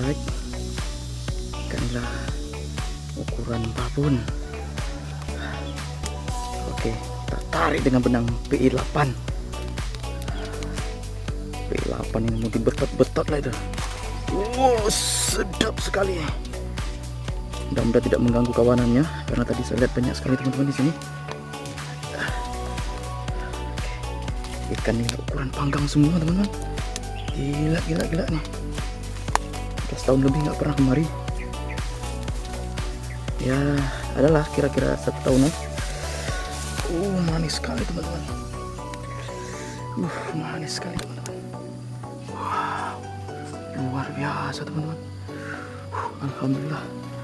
baik. Ikanlah ukuran babon. Oke, kita tarik dengan benang PI 8. PI 8 ini mau dibetot-betot lah itu. Wow, sedap sekali. Mudah-mudahan tidak mengganggu kawanannya, karena tadi saya lihat banyak sekali teman-teman di sini. Ikan ini ukuran panggang semua teman-teman. Gila nih. Udah setahun lebih nggak pernah kemari. Ya, adalah kira-kira 1 tahunan. Manis sekali teman-teman. Manis sekali teman-teman. Wow, luar biasa teman-teman. Alhamdulillah.